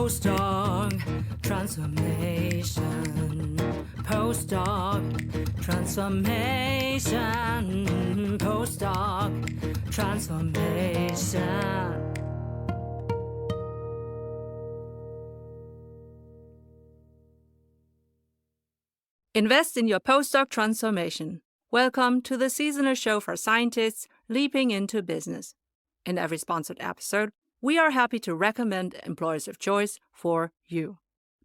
Postdoc Transformation. Postdoc Transformation. Postdoc Transformation. Invest in your postdoc transformation. Welcome to the seasonal show for scientists leaping into business. In every sponsored episode, we are happy to recommend employers of choice for you.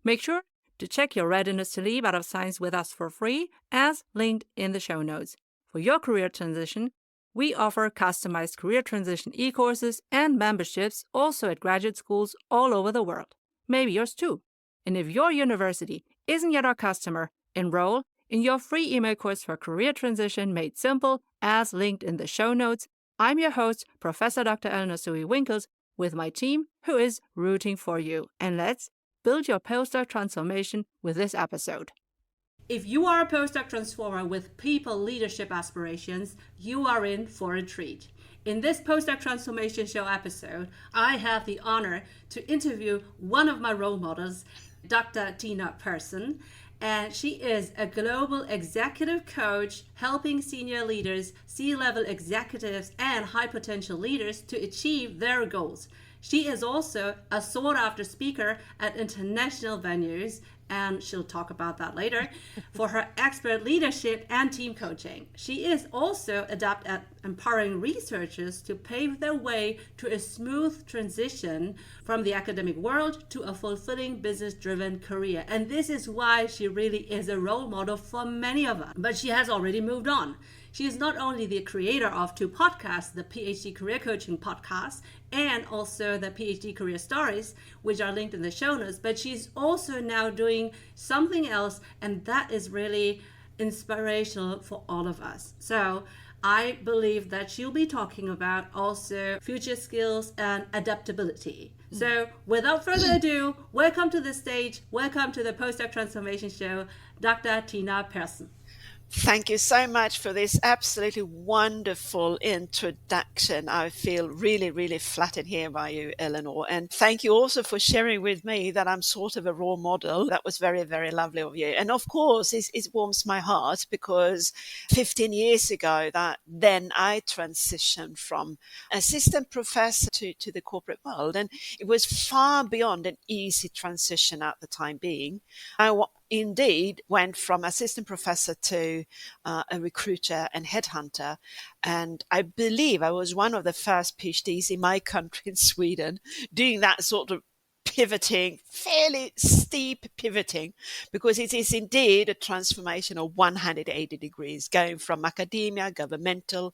Make sure to check your readiness to leap out of science with us for free, as linked in the show notes. For your career transition, we offer customized career transition e-courses and memberships also at graduate schools all over the world. Maybe yours too. And if your university isn't yet our customer, enroll in your free email course for career transition made simple, as linked in the show notes. I'm your host, Professor Dr. Eleonore Soei-Winkels, with my team who is rooting for you. And let's build your postdoc transformation with this episode. If you are a postdoc transformer with people leadership aspirations, you are in for a treat. In this Postdoc Transformation Show episode, I have the honor to interview one of my role models, Dr. Tina Persson. And she is a global executive coach helping senior leaders, C-level executives, and high potential leaders to achieve their goals. She is also a sought-after speaker at international venues, and she'll talk about that later, for her expert leadership and team coaching. She is also adept at empowering researchers to pave their way to a smooth transition from the academic world to a fulfilling business-driven career. And this is why she really is a role model for many of us. But she has already moved on. She is not only the creator of two podcasts, the PhD Career Coaching Podcast and also the PhD Career Stories, which are linked in the show notes, but she's also now doing something else, and that is really inspirational for all of us. So I believe that she'll be talking about also future skills and adaptability. So without further ado, welcome to the stage, welcome to the Postdoc Transformation Show, Dr. Tina Persson. Thank you so much for this absolutely wonderful introduction. I feel really, really flattered here by you, Eleanor. And thank you also for sharing with me that I'm sort of a role model. That was very, very lovely of you. And of course, it warms my heart because 15 years ago, then I transitioned from assistant professor to the corporate world. And it was far beyond an easy transition at the time being. I indeed went from assistant professor to a recruiter and headhunter. And I believe I was one of the first PhDs in my country, in Sweden, doing that sort of pivoting, fairly steep pivoting, because it is indeed a transformation of 180 degrees, going from academia, governmental,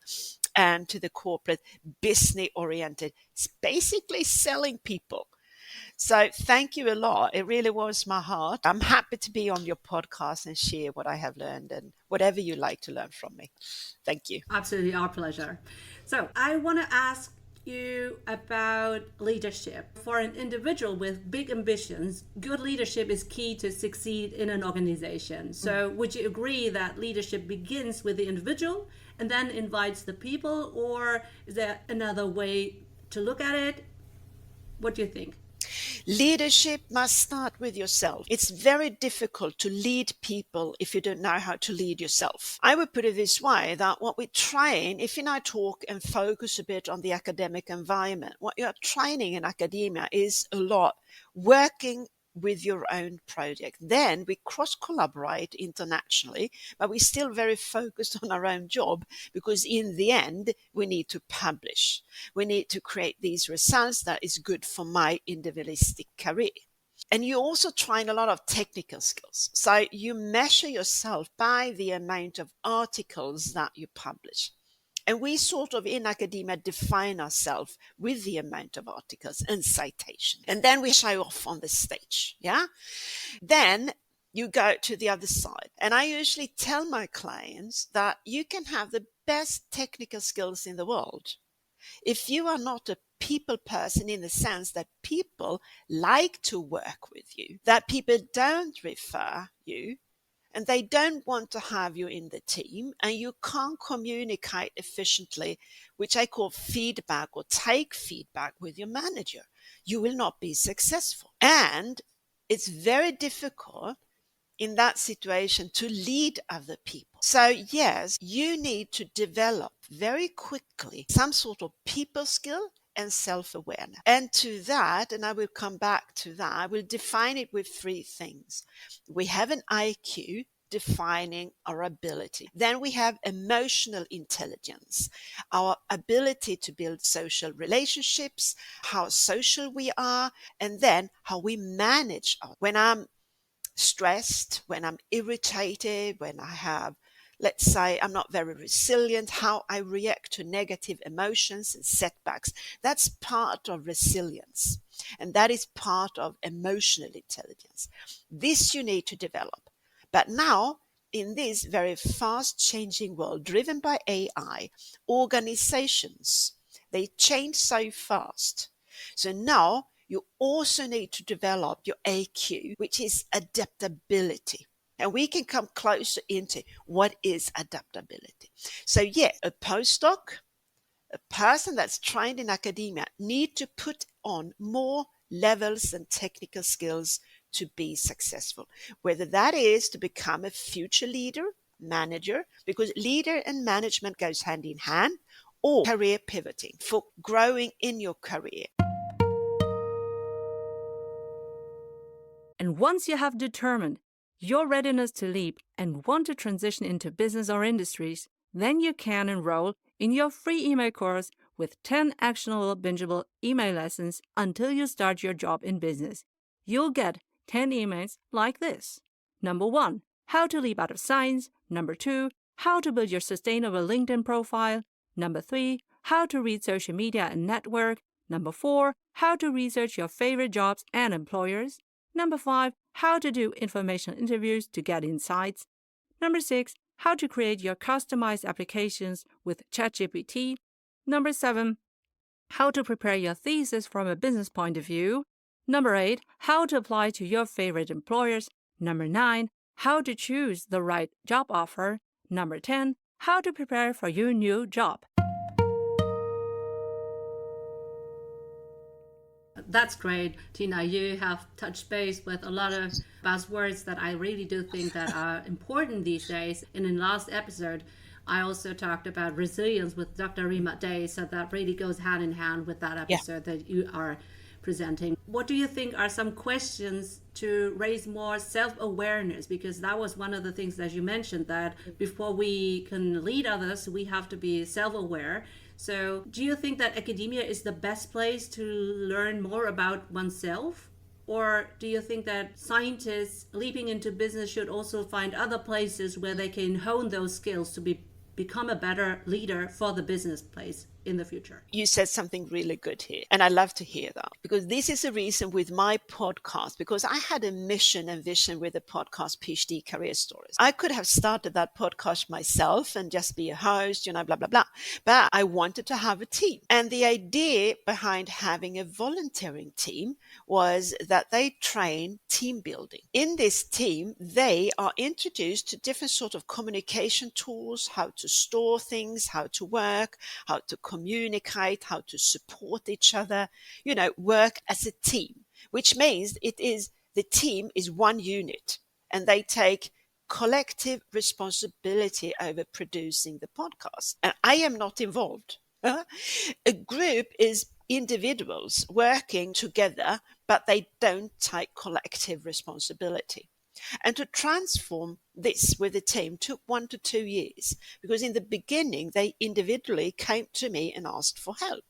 and to the corporate, business-oriented. It's basically selling people. So thank you a lot. It really warms my heart. I'm happy to be on your podcast and share what I have learned and whatever you like to learn from me. Thank you. Absolutely, our pleasure. So I want to ask you about leadership. For an individual with big ambitions, good leadership is key to succeed in an organization. So would you agree that leadership begins with the individual and then invites the people, or is there another way to look at it? What do you think? Leadership must start with yourself. It's very difficult to lead people if you don't know how to lead yourself. I would put it this way, that what we're trying, if you now talk and focus a bit on the academic environment, what you're training in academia is a lot working with your own project. Then we cross-collaborate internationally, but we're still very focused on our own job, because in the end, we need to publish. We need to create these results that is good for my individualistic career. And you're also trying a lot of technical skills. So you measure yourself by the amount of articles that you publish. And we sort of in academia define ourselves with the amount of articles and citation. And then we show off on the stage. Yeah. Then you go to the other side. And I usually tell my clients that you can have the best technical skills in the world. If you are not a people person, in the sense that people like to work with you, that people don't refer you, and they don't want to have you in the team, and you can't communicate efficiently, which I call feedback or take feedback with your manager. you will not be successful. And it's very difficult in that situation to lead other people. So yes, you need to develop very quickly some sort of people skill and self-awareness. And to that, and I will come back to that, I will define it with three things. We have an IQ defining our ability. Then we have emotional intelligence, our ability to build social relationships, how social we are, and then how we manage. When I'm stressed, when I'm irritated, when I have, let's say, I'm not very resilient, how I react to negative emotions and setbacks. That's part of resilience. And that is part of emotional intelligence. This you need to develop. But now, in this very fast changing world driven by AI, organizations, they change so fast. So now you also need to develop your AQ, which is adaptability. And we can come closer into what is adaptability. So yeah, a postdoc, a person that's trained in academia, need to put on more levels and technical skills to be successful. Whether that is to become a future leader, manager, because leader and management goes hand in hand, or career pivoting for growing in your career. And once you have determined your readiness to leap and want to transition into business or industries, then you can enroll in your free email course with 10 actionable, bingeable email lessons until you start your job in business. You'll get 10 emails like this. Number 1, how to leap out of science. Number 2, how to build your sustainable LinkedIn profile. Number 3, how to read social media and network. Number 4, how to research your favorite jobs and employers. Number 5, how to do informational interviews to get insights. Number 6, how to create your customized applications with ChatGPT. Number 7, how to prepare your thesis from a business point of view. Number 8, how to apply to your favorite employers. Number 9, how to choose the right job offer. Number 10, how to prepare for your new job. That's great, Tina. You have touched base with a lot of buzzwords that I really do think that are important these days. And in the last episode, I also talked about resilience with Dr. Rima Day, so that really goes hand in hand with that episode that you are presenting. What do you think are some questions to raise more self-awareness? Because that was one of the things that you mentioned, that before we can lead others, we have to be self-aware. So do you think that academia is the best place to learn more about oneself? Or do you think that scientists leaping into business should also find other places where they can hone those skills to become a better leader for the business place in the future? You said something really good here, and I love to hear that, because this is the reason with my podcast, because I had a mission and vision with the podcast PhD Career Stories. I could have started that podcast myself and just be a host, blah, blah, blah. But I wanted to have a team. And the idea behind having a volunteering team was that they train team building. In this team, they are introduced to different sort of communication tools, how to store things, how to work, how to communicate, how to support each other, work as a team, which means the team is one unit and they take collective responsibility over producing the podcast. And I am not involved. A group is individuals working together, but they don't take collective responsibility. And to transform this with the team took 1 to 2 years, because in the beginning, they individually came to me and asked for help.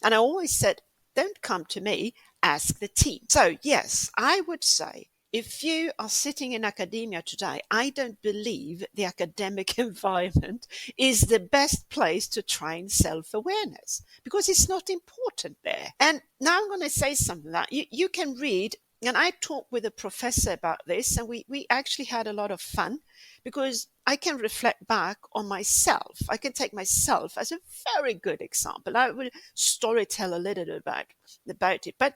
And I always said, don't come to me, ask the team. So yes, I would say, if you are sitting in academia today, I don't believe the academic environment is the best place to train self-awareness, because it's not important there. And now I'm going to say something that you can read. And I talked with a professor about this, and we actually had a lot of fun, because I can reflect back on myself. I can take myself as a very good example. I will storytell a little bit about it. But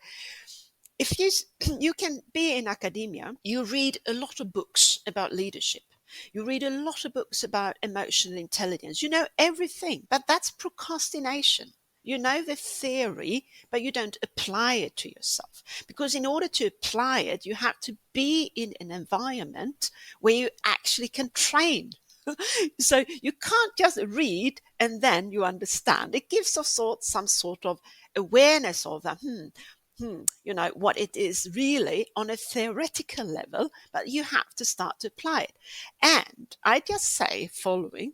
if you can be in academia, you read a lot of books about leadership. You read a lot of books about emotional intelligence. You know everything, but that's procrastination. You know the theory, but you don't apply it to yourself. Because in order to apply it, you have to be in an environment where you actually can train. So you can't just read and then you understand. It gives us some sort of awareness of that, what it is really on a theoretical level, but you have to start to apply it. And I just say following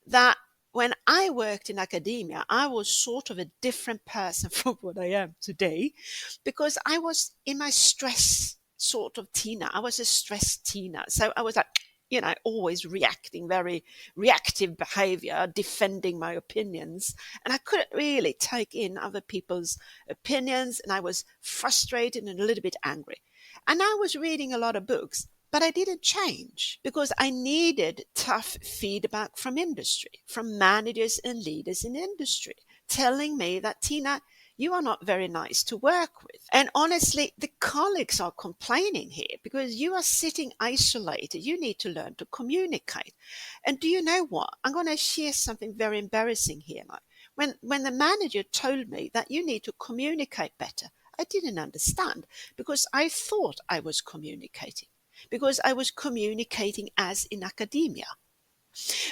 that when I worked in academia, I was sort of a different person from what I am today, because I was in my stress sort of Tina. I was a stressed Tina. So I was like, always reacting, very reactive behavior, defending my opinions. And I couldn't really take in other people's opinions. And I was frustrated and a little bit angry. And I was reading a lot of books, but I didn't change because I needed tough feedback from industry, from managers and leaders in industry, telling me that, Tina, you are not very nice to work with. And honestly, the colleagues are complaining here because you are sitting isolated. You need to learn to communicate. And do you know what? I'm going to share something very embarrassing here now. When the manager told me that you need to communicate better, I didn't understand because I thought I was communicating, because I was communicating as in academia.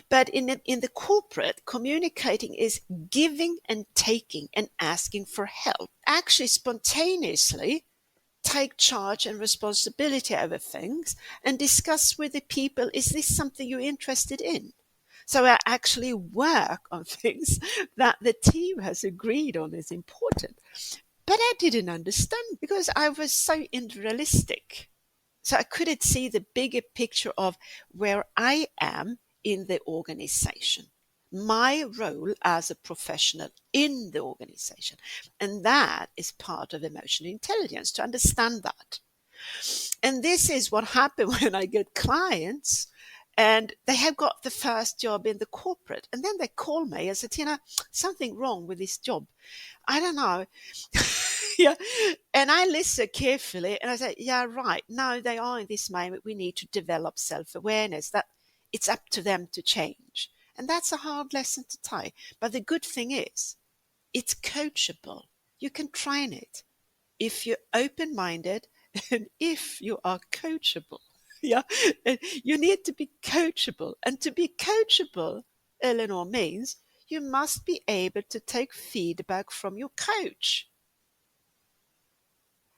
But in the corporate, communicating is giving and taking and asking for help. Actually, spontaneously take charge and responsibility over things and discuss with the people, is this something you're interested in? So I actually work on things that the team has agreed on is important. But I didn't understand because I was so individualistic. So I couldn't see the bigger picture of where I am in the organization, my role as a professional in the organization. And that is part of emotional intelligence, to understand that. And this is what happened when I get clients and they have got the first job in the corporate. And then they call me and say, Tina, something wrong with this job. I don't know. Yeah. And I listen carefully and I say, yeah, right. Now they are in this moment. We need to develop self-awareness that it's up to them to change. And that's a hard lesson to take. But the good thing is it's coachable. You can train it if you're open-minded and if you are coachable. Yeah. And you need to be coachable. And to be coachable, Eleanor, means you must be able to take feedback from your coach.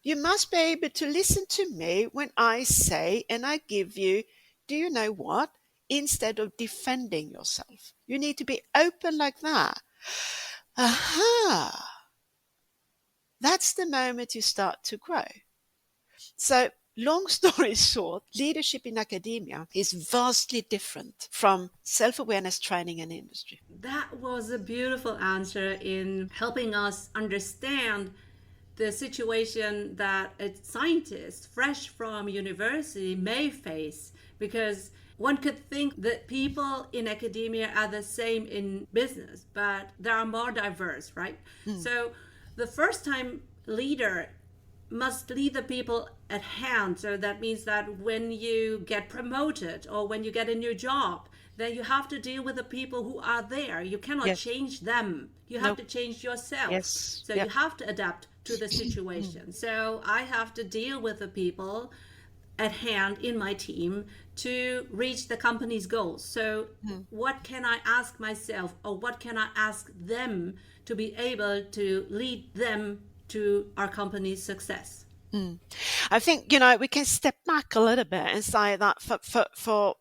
You must be able to listen to me when I say and I give you, do you know what? Instead of defending yourself. You need to be open like that. Aha! That's the moment you start to grow. So, long story short, leadership in academia is vastly different from self-awareness training in industry. That was a beautiful answer in helping us understand the situation that a scientist fresh from university may face, because one could think that people in academia are the same in business, but they are more diverse, right? So the first time leader must lead the people at hand. So that means that when you get promoted or when you get a new job, then you have to deal with the people who are there. You cannot Yes. change them. You have to change yourself. Yes. So Yep. you have to adapt to the situation. So I have to deal with the people at hand in my team to reach the company's goals. So what can I ask myself, or what can I ask them to be able to lead them to our company's success? I think, we can step back a little bit and say that for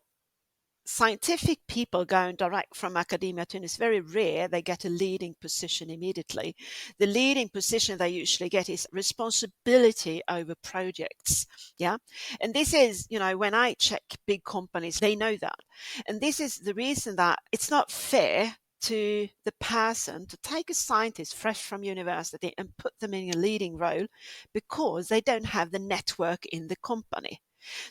scientific people going direct from academia to, it's very rare they get a leading position immediately. The leading position they usually get is responsibility over projects. Yeah. And this is, when I check big companies, they know that. And this is the reason that it's not fair to the person to take a scientist fresh from university and put them in a leading role because they don't have the network in the company.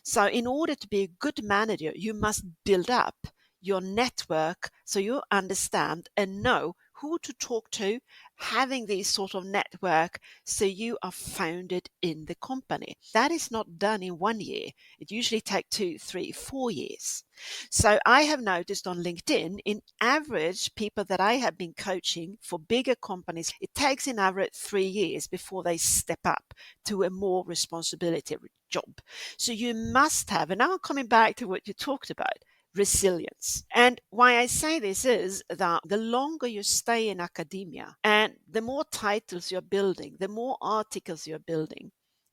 So in order to be a good manager, you must build up your network so you understand and know who to talk to, having this sort of network so you are founded in the company. That is not done in 1 year. It usually takes 2, 3, 4 years. So I have noticed on LinkedIn, in average, people that I have been coaching for bigger companies, it takes in average 3 years before they step up to a more responsibility job. So you must have, and now I'm coming back to what you talked about, resilience. And why I say this is that the longer you stay in academia and the more titles you're building, the more articles you're building,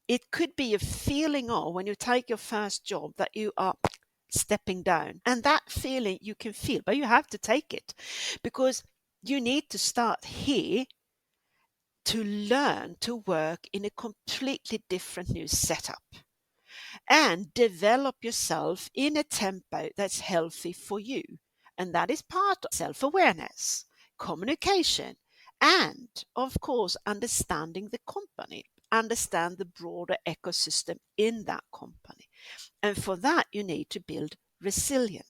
it could be a feeling of when you take your first job that you are stepping down. And that feeling you can feel, but you have to take it because you need to start here to learn to work in a completely different new setup and develop yourself in a tempo that's healthy for you. And that is part of self-awareness, communication, and of course, understanding the company, understand the broader ecosystem in that company. And for that, you need to build resilience.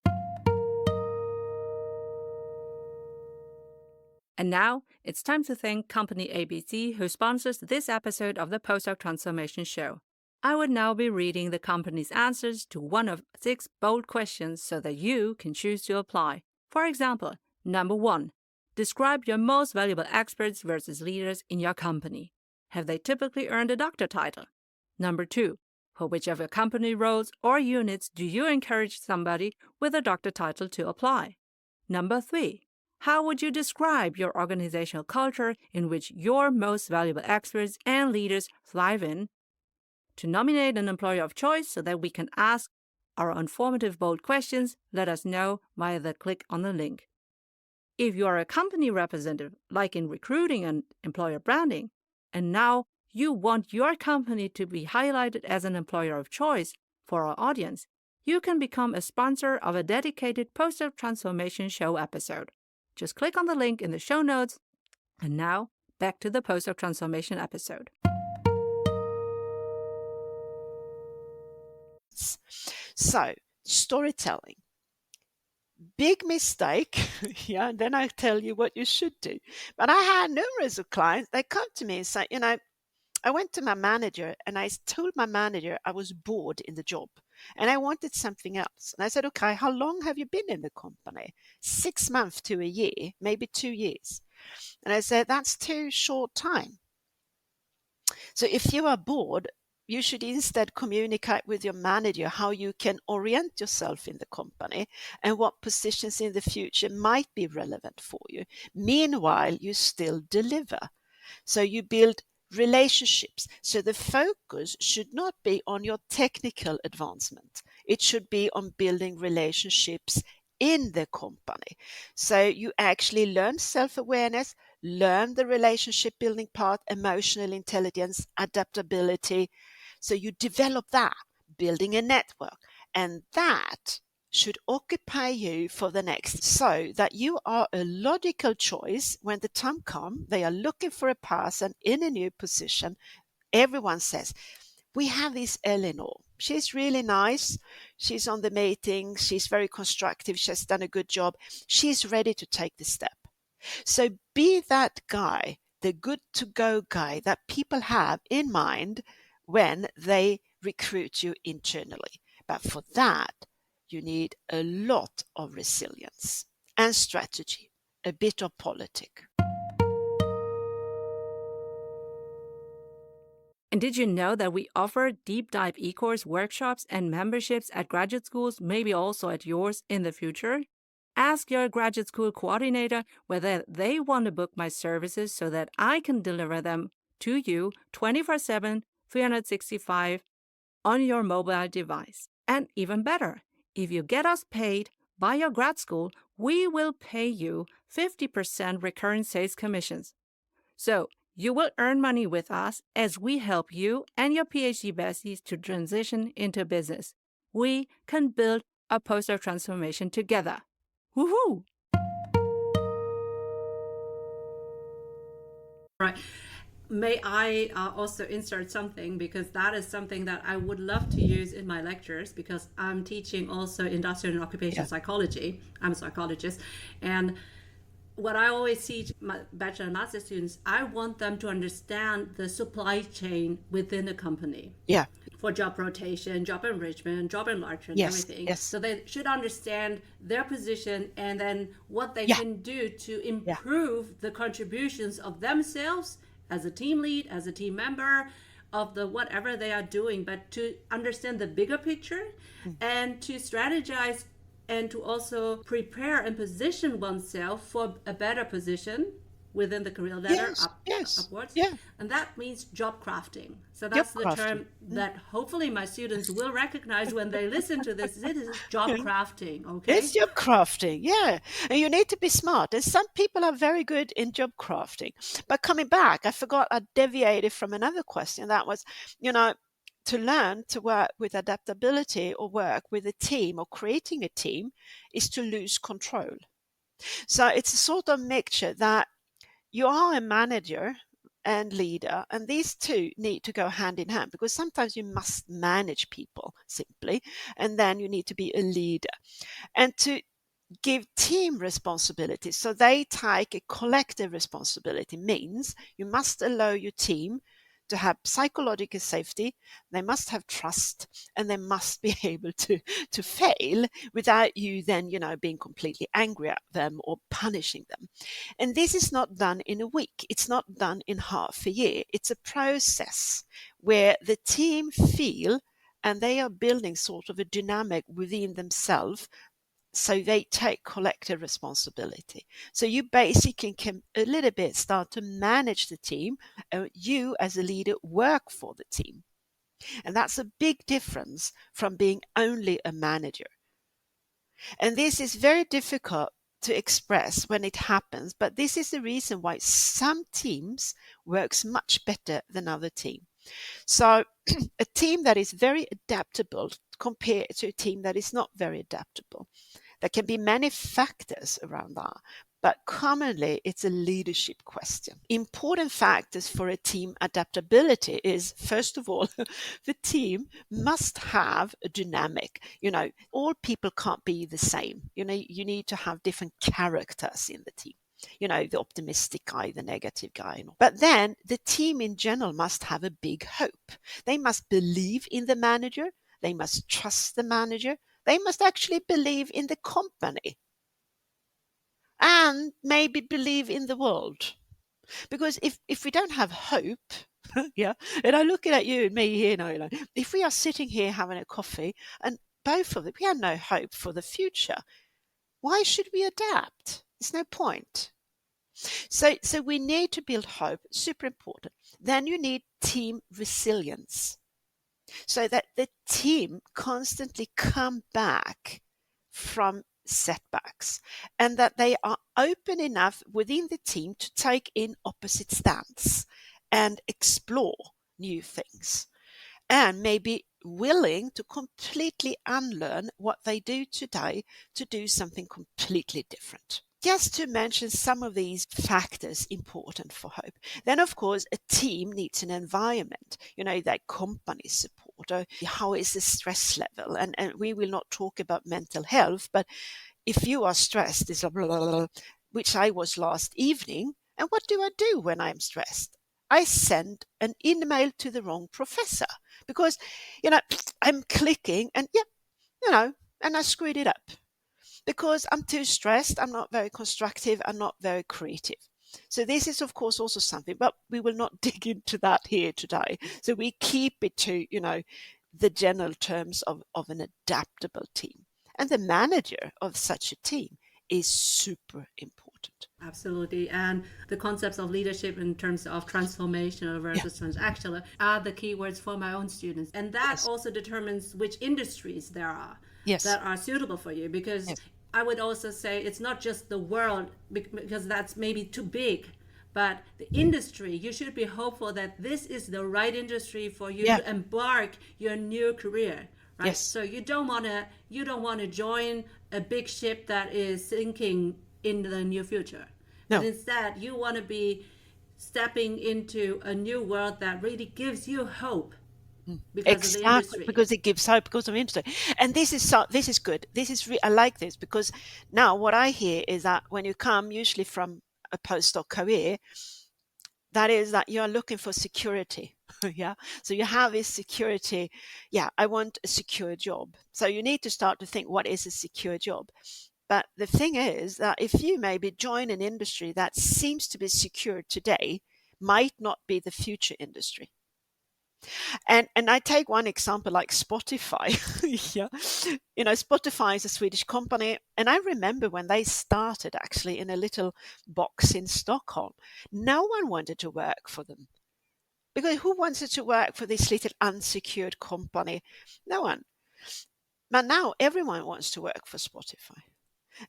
And now it's time to thank Company ABC, who sponsors this episode of the Postdoc Transformation Show. I would now be reading the company's answers to one of 6 bold questions so that you can choose to apply. For example, number 1, describe your most valuable experts versus leaders in your company. Have they typically earned a doctor title? Number 2, for which of your company roles or units do you encourage somebody with a doctor title to apply? Number 3, how would you describe your organizational culture in which your most valuable experts and leaders thrive in? To nominate an employer of choice so that we can ask our informative, bold questions, let us know via the click on the link. If you are a company representative, like in recruiting and employer branding, and now you want your company to be highlighted as an employer of choice for our audience, you can become a sponsor of a dedicated Postdoc Transformation Show episode. Just click on the link in the show notes. And now, back to the Postdoc Transformation episode. So, storytelling. Big mistake. Yeah, and then I tell you what you should do. But I had numerous of clients, they come to me and say, I went to my manager and I told my manager I was bored in the job and I wanted something else. And I said, okay, how long have you been in the company? 6 months to a year, maybe 2 years. And I said, that's too short time. So if you are bored, you should instead communicate with your manager how you can orient yourself in the company and what positions in the future might be relevant for you. Meanwhile, you still deliver. So you build relationships. So the focus should not be on your technical advancement. It should be on building relationships in the company. So you actually learn self-awareness, learn the relationship building part, emotional intelligence, adaptability. So you develop that, building a network, and that should occupy you for the next, so that you are a logical choice when the time comes. They are looking for a person in a new position. Everyone says, we have this Eleonore. She's really nice. She's on the meetings. She's very constructive. She's done a good job. She's ready to take the step. So be that guy, the good to go guy that people have in mind when they recruit you internally. But for that, you need a lot of resilience and strategy, a bit of politics. And did you know that we offer deep dive e-course workshops and memberships at graduate schools, maybe also at yours in the future? Ask your graduate school coordinator whether they want to book my services so that I can deliver them to you 24/7, 365 on your mobile device. And even better, if you get us paid by your grad school, we will pay you 50% recurring sales commissions. So you will earn money with us as we help you and your PhD besties to transition into business. We can build a postdoc transformation together. Woohoo! Right. May I also insert something, because that is something that I would love to use in my lectures, because I'm teaching also industrial and occupational psychology. I'm a psychologist. And what I always teach my bachelor and master students, I want them to understand the supply chain within a company. Yeah. For job rotation, job enrichment, job enlargement, Yes. everything. Yes. So they should understand their position and then what they Yeah. can do to improve the contributions of themselves as a team lead, as a team member, of the whatever they are doing, but to understand the bigger picture and to strategize and to also prepare and position oneself for a better position within the career ladder Yes. upwards. Yeah. And that means job crafting. So Job that's the crafting. term that hopefully my students will recognize when they listen to this. It is job crafting, okay? It's job crafting, yeah. And you need to be smart. And some people are very good in job crafting. But coming back, I forgot I deviated from another question. That was, to learn to work with adaptability or work with a team or creating a team is to lose control. So it's a sort of mixture that you are a manager and leader, and these two need to go hand in hand, because sometimes you must manage people simply, and then you need to be a leader. And to give team responsibility so they take a collective responsibility means you must allow your team to have psychological safety, they must have trust, and they must be able to fail without you then being completely angry at them or punishing them. And this is not done in a week, it's not done in half a year. It's a process where the team feel and they are building sort of a dynamic within themselves, so they take collective responsibility. So you basically can a little bit start to manage the team, and you as a leader work for the team. And that's a big difference from being only a manager. And this is very difficult to express when it happens, but this is the reason why some teams works much better than other teams. So a team that is very adaptable compared to a team that is not very adaptable. There can be many factors around that, but commonly it's a leadership question. Important factors for a team adaptability is, first of all, the team must have a dynamic. All people can't be the same. You need to have different characters in the team. The optimistic guy, the negative guy. But then the team in general must have a big hope. They must believe in the manager. They must trust the manager. They must actually believe in the company and maybe believe in the world. Because if we don't have hope, yeah, and I'm looking at you and me here now, if we are sitting here having a coffee and both of them, we have no hope for the future, why should we adapt? There's no point. So we need to build hope, super important. Then you need team resilience, so that the team constantly come back from setbacks, and that they are open enough within the team to take in opposite stance and explore new things, and maybe willing to completely unlearn what they do today to do something completely different. Just to mention some of these factors important for hope. Then, of course, a team needs an environment, that company support, or how is the stress level? And we will not talk about mental health, but if you are stressed, it's blah, blah, blah, which I was last evening. And what do I do when I'm stressed? I send an email to the wrong professor because, I'm clicking and and I screwed it up. Because I'm too stressed, I'm not very constructive, I'm not very creative. So this is, of course, also something, but we will not dig into that here today. So we keep it to, the general terms of an adaptable team. And the manager of such a team is super important. Absolutely. And the concepts of leadership in terms of transformational versus transactional are the keywords for my own students. And that also determines which industries there are that are suitable for you. Because I would also say it's not just the world, because that's maybe too big, but the industry. You should be hopeful that this is the right industry for you to embark your new career. Right? Yes. So you don't want to join a big ship that is sinking in the near future. No. But instead, you want to be stepping into a new world that really gives you hope. because of the Exactly, industry. because it gives hope because of industry. And this is good. I like this, because now what I hear is that when you come usually from a postdoc career, that is that you are looking for security. Yeah. So you have this security. Yeah, I want a secure job. So you need to start to think, what is a secure job? But the thing is that if you maybe join an industry that seems to be secure today, might not be the future industry. And I take one example like Spotify. Yeah. Spotify is a Swedish company. And I remember when they started actually in a little box in Stockholm, no one wanted to work for them. Because who wanted to work for this little unsecured company? No one. But now everyone wants to work for Spotify.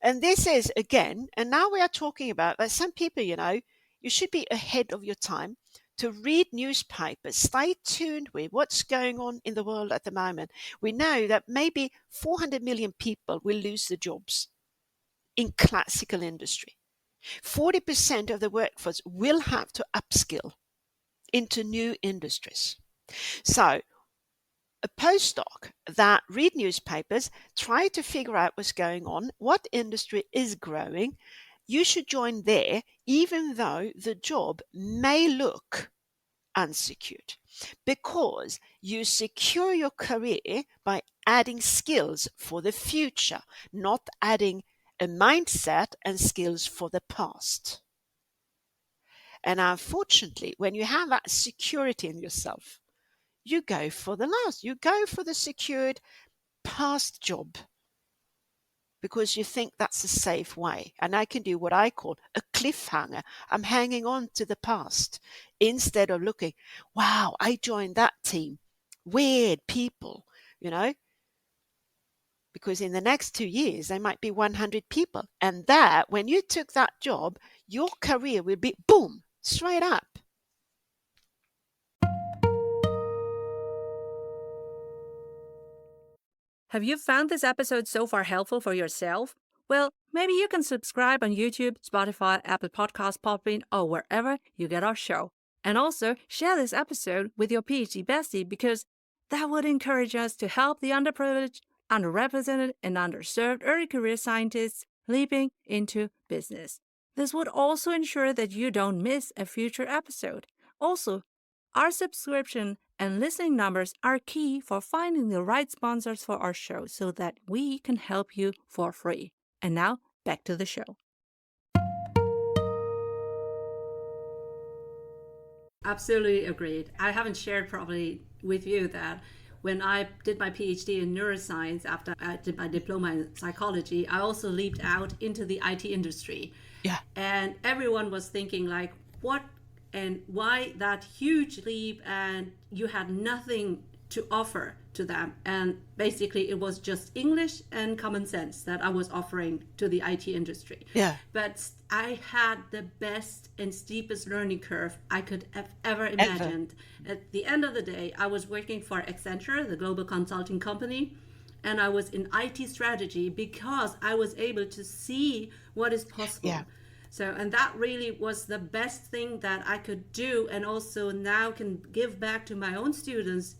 And this is again, and now we are talking about that some people, you should be ahead of your time to read newspapers, stay tuned with what's going on in the world at the moment. We know that maybe 400 million people will lose their jobs in classical industry. 40% of the workforce will have to upskill into new industries. So a postdoc that read newspapers, try to figure out what's going on, what industry is growing. You should join there, even though the job may look unsecured, because you secure your career by adding skills for the future, not adding a mindset and skills for the past. And unfortunately, when you have that security in yourself, you go for the last. You go for the secured past job because you think that's a safe way. And I can do what I call a cliffhanger. I'm hanging on to the past instead of looking, wow, I joined that team. Weird people, because in the next 2 years, there might be 100 people. And that, when you took that job, your career will be boom, straight up. Have you found this episode so far helpful for yourself? Well, maybe you can subscribe on YouTube, Spotify, Apple Podcasts, Podbean, or wherever you get our show. And also share this episode with your PhD bestie, because that would encourage us to help the underprivileged, underrepresented, and underserved early career scientists leaping into business. This would also ensure that you don't miss a future episode. Also, our subscription and listening numbers are key for finding the right sponsors for our show so that we can help you for free. And now, back to the show. Absolutely agreed. I haven't shared probably with you that when I did my PhD in neuroscience after I did my diploma in psychology, I also leaped out into the IT industry. Yeah. And everyone was thinking like, what and why that huge leap, and you had nothing to offer to them. And basically it was just English and common sense that I was offering to the IT industry. Yeah. But I had the best and steepest learning curve I could have ever imagined. At the end of the day, I was working for Accenture, the global consulting company, and I was in IT strategy because I was able to see what is possible. Yeah. So, and that really was the best thing that I could do, and also now can give back to my own students.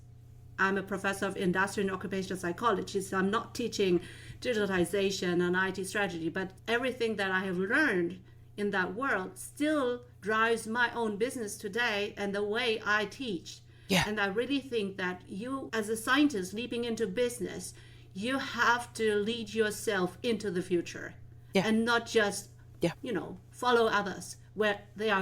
I'm a professor of industrial and occupational psychology, so I'm not teaching digitalization and IT strategy, but everything that I have learned in that world still drives my own business today and the way I teach. Yeah. And I really think that you, as a scientist leaping into business, you have to lead yourself into the future. Yeah. And not just follow others where they're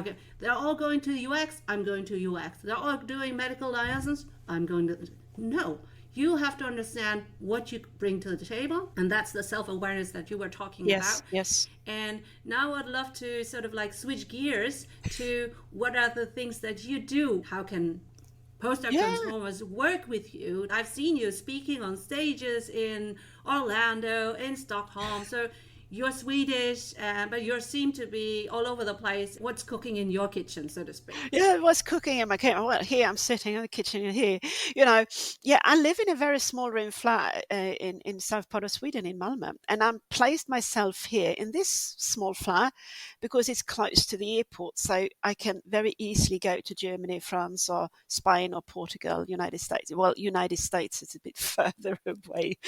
all going to UX, I'm going to UX. They're all doing medical license, I'm going to. No, you have to understand what you bring to the table, and that's the self-awareness that you were talking about. Yes. And now I'd love to sort of like switch gears to what are the things that you do. How can postdoc transformers work with you? I've seen you speaking on stages in Orlando, in Stockholm. So You're Swedish, but you seem to be all over the place. What's cooking in your kitchen, so to speak? Yeah, what's cooking in my kitchen? Well, here I'm sitting in the kitchen and here, you know, yeah, I live in a very small room flat in south part of Sweden in Malmö, and I'm placed myself here in this small flat because it's close to the airport, so I can very easily go to Germany, France, or Spain, or Portugal, United States. Well, United States is a bit further away,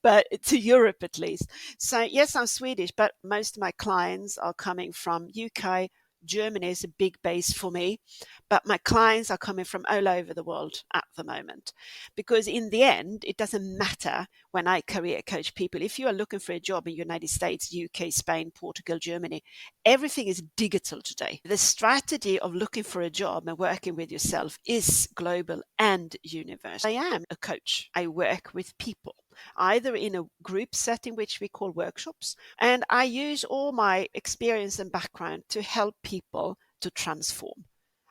but to Europe at least. So yes, I'm Swedish, but most of my clients are coming from UK. Germany is a big base for me, but my clients are coming from all over the world at the moment. Because in the end, it doesn't matter when I career coach people. If you are looking for a job in the United States, UK, Spain, Portugal, Germany, everything is digital today. The strategy of looking for a job and working with yourself is global and universal. I am a coach. I work with people, either in a group setting, which we call workshops, and I use all my experience and background to help people to transform.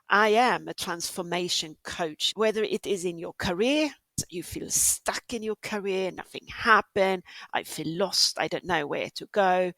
I am a transformation coach, whether it is in your career, you feel stuck in your career, nothing happened, I feel lost, I don't know where to go.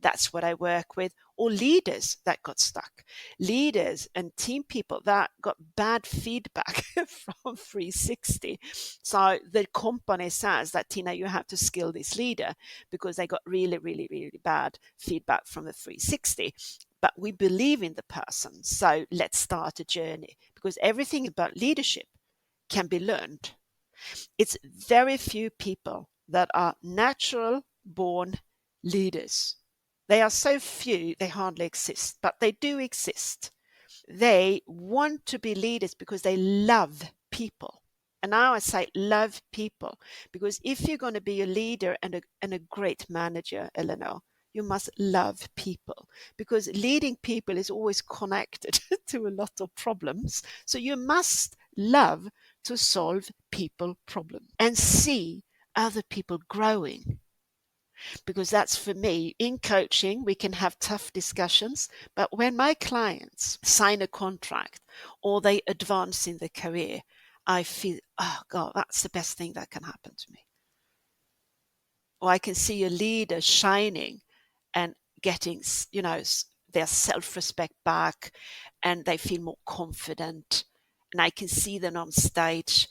That's what I work with. Or leaders that got stuck, leaders and team people that got bad feedback from 360. So the company says that, Tina, you have to skill this leader because they got really, really, really bad feedback from the 360. But we believe in the person. So let's start a journey, because everything about leadership can be learned. It's very few people that are natural born leaders. They are so few, they hardly exist, but they do exist. They want to be leaders because they love people. And now I say love people, because if you're going to be a leader and a great manager, Eleanor, you must love people, because leading people is always connected to a lot of problems. So you must love to solve people problems and see other people growing, because that's, for me, in coaching we can have tough discussions, but when my clients sign a contract or they advance in their career, I feel, oh God, that's the best thing that can happen to me. Or I can see a leader shining and getting, their self-respect back, and they feel more confident, and I can see them on stage.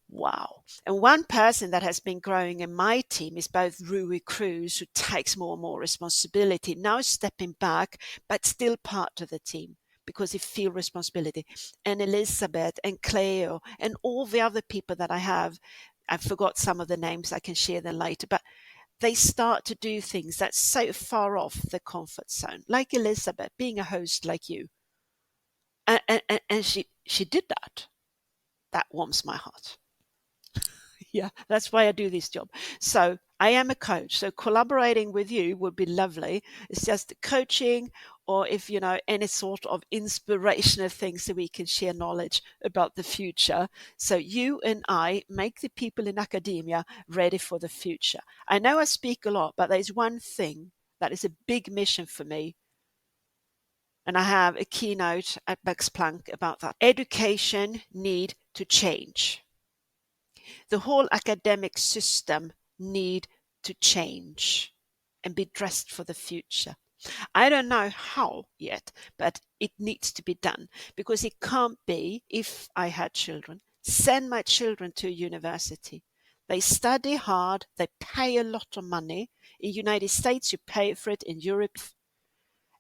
Wow. And one person that has been growing in my team is both Rui Cruz, who takes more and more responsibility, now stepping back, but still part of the team because he feels responsibility, and Elizabeth and Cleo and all the other people that I have. I forgot some of the names, I can share them later, but they start to do things that's so far off the comfort zone, like Elizabeth being a host like you. And she did that. That warms my heart. Yeah, that's why I do this job. So I am a coach. So collaborating with you would be lovely. It's just coaching, or if you know any sort of inspirational things so we can share knowledge about the future. So you and I make the people in academia ready for the future. I know I speak a lot, but there's one thing that is a big mission for me. And I have a keynote at Max Planck about that. Education need to change. The whole academic system need to change and be dressed for the future. I don't know how yet, but it needs to be done, because it can't be, if I had children, send my children to university. They study hard, they pay a lot of money. In the United States, you pay for it, in Europe.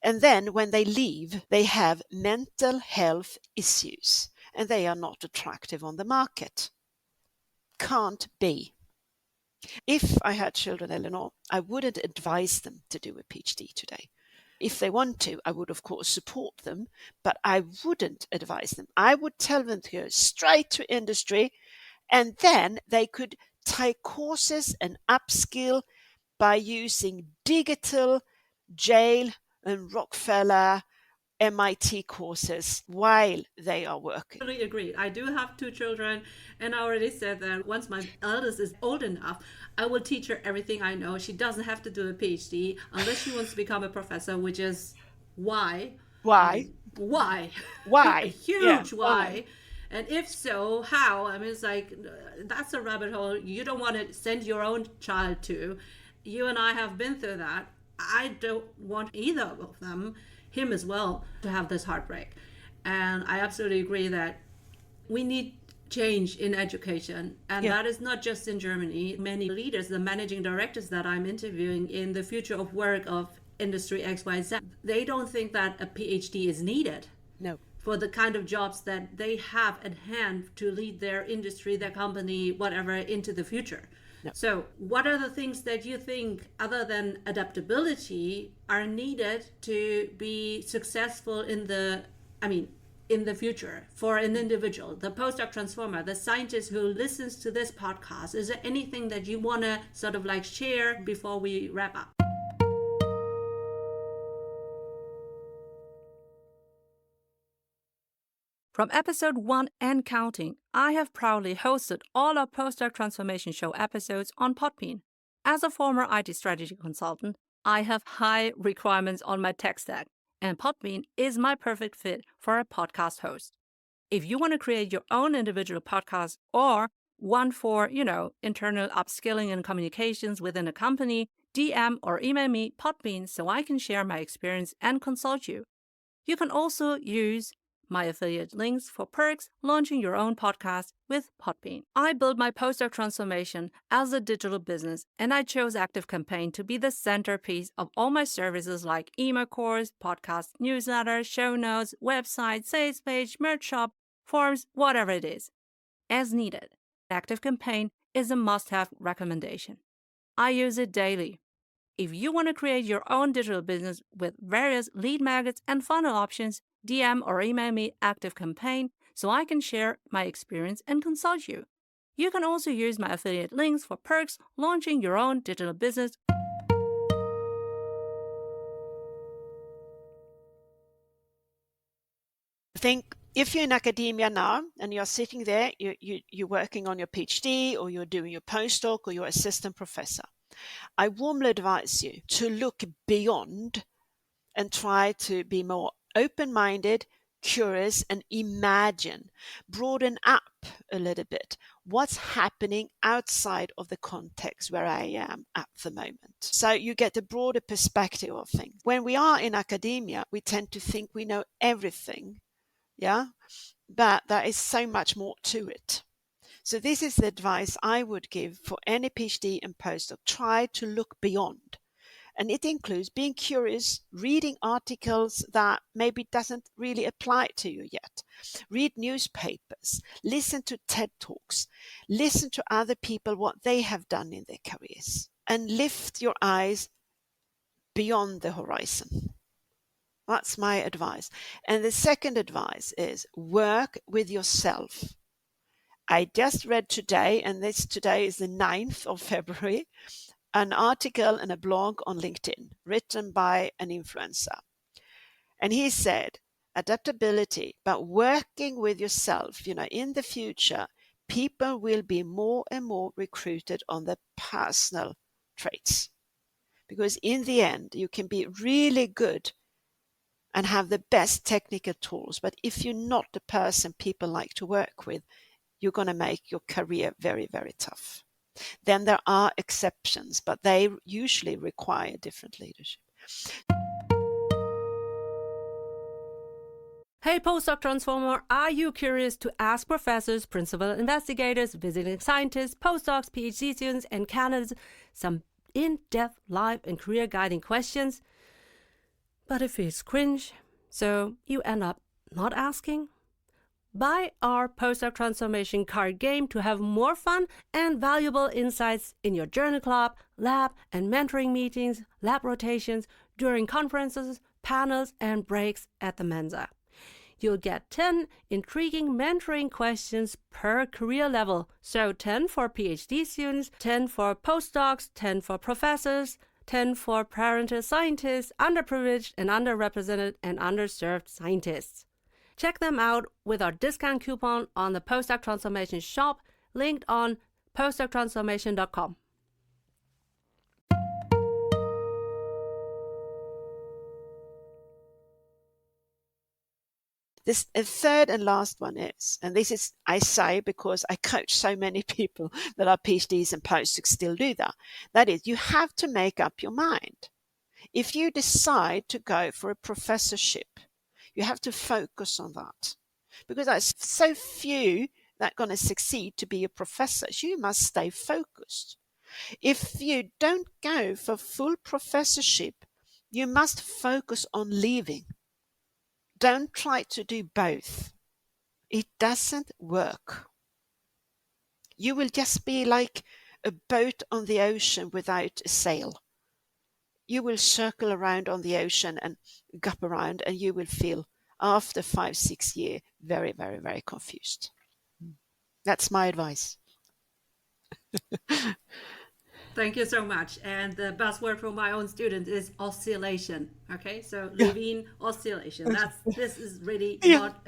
And then when they leave, they have mental health issues and they are not attractive on the market. Can't be. If I had children, Eleanor, I wouldn't advise them to do a PhD today. If they want to, I would, of course, support them, but I wouldn't advise them. I would tell them to go straight to industry, and then they could take courses and upskill by using digital Yale and Rockefeller MIT courses while they are working. Totally agreed. I do have two children, and I already said that once my eldest is old enough, I will teach her everything I know. She doesn't have to do a PhD unless she wants to become a professor, which is why. I Why? mean, why? A Why? Yeah, huge why? why. And if so, how? I mean, it's like, that's a rabbit hole you don't want to send your own child to. You and I have been through that. I don't want either of them, him as well, to have this heartbreak. And I absolutely agree that we need change in education. And that is not just in Germany. Many leaders, the managing directors that I'm interviewing in the future of work of industry XYZ, they don't think that a PhD is needed. No. For the kind of jobs that they have at hand to lead their industry, their company, whatever, into the future. No. So what are the things that you think, other than adaptability, are needed to be successful in the future for an individual, the postdoc transformer, the scientist who listens to this podcast? Is there anything that you want to sort of like share before we wrap up? From episode 1 and counting, I have proudly hosted all our Postdoc Transformation Show episodes on Podbean. As a former IT strategy consultant, I have high requirements on my tech stack, and Podbean is my perfect fit for a podcast host. If you want to create your own individual podcast or one for, internal upskilling and communications within a company, DM or email me Podbean so I can share my experience and consult you. You can also use my affiliate links for perks launching your own podcast with Podbean. I built my postdoc transformation as a digital business, and I chose ActiveCampaign to be the centerpiece of all my services like email course, podcast newsletter, show notes, website, sales page, merch shop, forms, whatever it is. As needed, ActiveCampaign is a must-have recommendation. I use it daily. If you want to create your own digital business with various lead magnets and funnel options, DM or email me ActiveCampaign so I can share my experience and consult you. You can also use my affiliate links for perks launching your own digital business. I think if you're in academia now and you're sitting there, you're working on your PhD or you're doing your postdoc or you're assistant professor, I warmly advise you to look beyond and try to be more open-minded, curious, and imagine, broaden up a little bit what's happening outside of the context where I am at the moment. So you get a broader perspective of things. When we are in academia, we tend to think we know everything, but there is so much more to it. So this is the advice I would give for any PhD and postdoc. Try to look beyond. And it includes being curious, reading articles that maybe doesn't really apply to you yet. Read newspapers, listen to TED Talks, listen to other people, what they have done in their careers, and lift your eyes beyond the horizon. That's my advice. And the second advice is work with yourself. I just read today, and today is the 9th of February, an article and a blog on LinkedIn written by an influencer. And he said, adaptability, but working with yourself, in the future, people will be more and more recruited on the personal traits. Because in the end, you can be really good and have the best technical tools. But if you're not the person people like to work with, you're going to make your career very, very tough. Then there are exceptions, but they usually require different leadership. Hey, postdoc transformer, are you curious to ask professors, principal investigators, visiting scientists, postdocs, PhD students, and candidates some in-depth life and career guiding questions? But it feels cringe, so you end up not asking? Buy our postdoc transformation card game to have more fun and valuable insights in your journal club, lab, and mentoring meetings, lab rotations, during conferences, panels, and breaks at the Mensa. You'll get 10 intriguing mentoring questions per career level. So 10 for PhD students, 10 for postdocs, 10 for professors, 10 for parental scientists, underprivileged and underrepresented and underserved scientists. Check them out with our discount coupon on the Postdoc Transformation shop, linked on postdoctransformation.com. This a third and last one is, and this is I say because I coach so many people that are PhDs and postdocs still do that. That is, you have to make up your mind. If you decide to go for a professorship, you have to focus on that, because there's so few that are going to succeed to be a professor. So you must stay focused. If you don't go for full professorship, you must focus on leaving. Don't try to do both. It doesn't work. You will just be like a boat on the ocean without a sail. You will circle around on the ocean and gup around, and you will feel after 5-6 years very, very, very confused. That's my advice. Thank you so much. And the buzzword for my own student is oscillation. Okay, so living oscillation. This is really not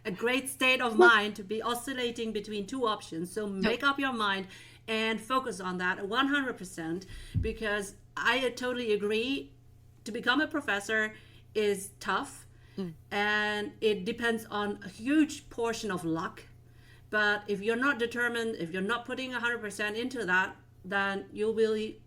a great state of mind to be oscillating between two options. So make up your mind and focus on that 100%, because I totally agree. To become a professor is tough, and it depends on a huge portion of luck. But if you're not determined, if you're not putting 100% into that, then you'll be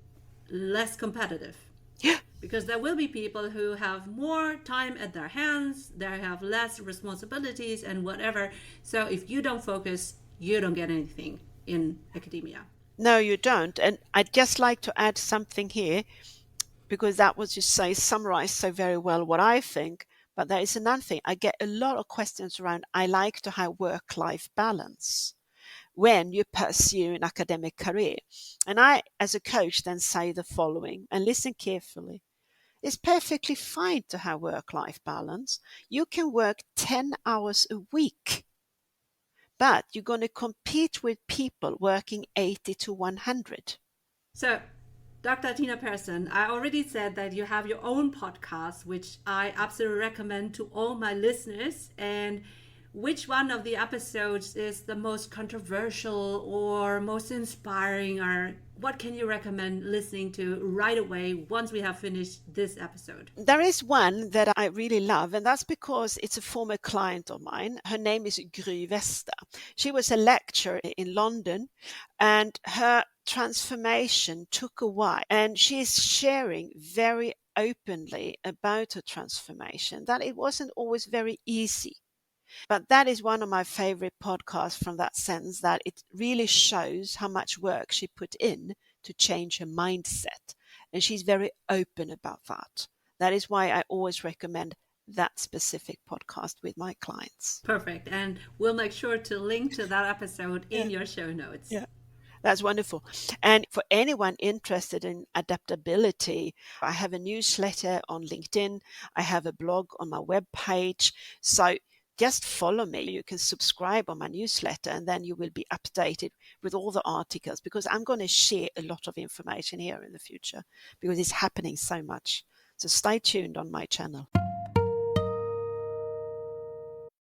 less competitive. Yeah. Because there will be people who have more time at their hands, they have less responsibilities and whatever. So if you don't focus, you don't get anything in academia. No, you don't. And I'd just like to add something here, because that was just summarized so very well what I think. But there is another thing. I get a lot of questions around, I like to have work-life balance when you pursue an academic career. And I, as a coach, then say the following, and listen carefully. It's perfectly fine to have work-life balance. You can work 10 hours a week, but you're going to compete with people working 80 to 100. So, Dr. Tina Persson, I already said that you have your own podcast, which I absolutely recommend to all my listeners. And which one of the episodes is the most controversial or most inspiring, or what can you recommend listening to right away once we have finished this episode? There is one that I really love, and that's because it's a former client of mine. Her name is Gry Vesta. She was a lecturer in London, and her transformation took a while, and she's sharing very openly about her transformation, that it wasn't always very easy. But that is one of my favorite podcasts from that sense, that it really shows how much work she put in to change her mindset. And she's very open about that. That is why I always recommend that specific podcast with my clients. Perfect. And we'll make sure to link to that episode in your show notes. Yeah. That's wonderful. And for anyone interested in adaptability, I have a newsletter on LinkedIn. I have a blog on my webpage. So just follow me. You can subscribe on my newsletter, and then you will be updated with all the articles, because I'm going to share a lot of information here in the future, because it's happening so much. So stay tuned on my channel.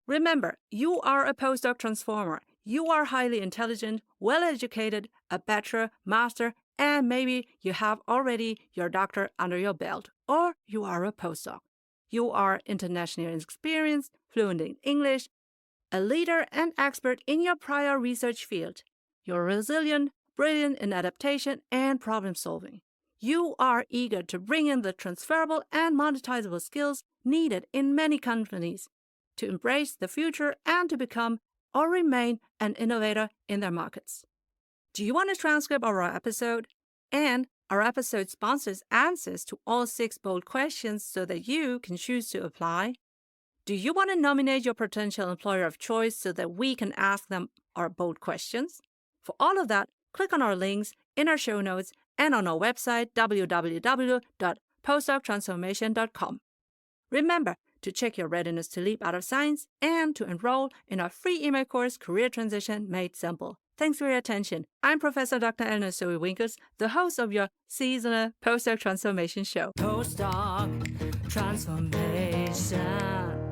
Remember, you are a postdoc transformer. You are highly intelligent, well-educated, a bachelor, master, and maybe you have already your doctor under your belt, or you are a postdoc. You are internationally experienced, fluent in English, a leader and expert in your prior research field. You're resilient, brilliant in adaptation and problem solving. You are eager to bring in the transferable and monetizable skills needed in many companies to embrace the future and to become or remain an innovator in their markets. Do you want a transcript of our episode? And our episode sponsors answers to all 6 bold questions so that you can choose to apply. Do you want to nominate your potential employer of choice so that we can ask them our bold questions? For all of that, click on our links in our show notes and on our website, www.postdoctransformation.com. Remember to check your readiness to leap out of science and to enroll in our free email course, Career Transition Made Simple. Thanks for your attention. I'm Professor Dr. Eleonore Soei-Winkels, the host of your seasonal Postdoc Transformation Show. Postdoc Transformation.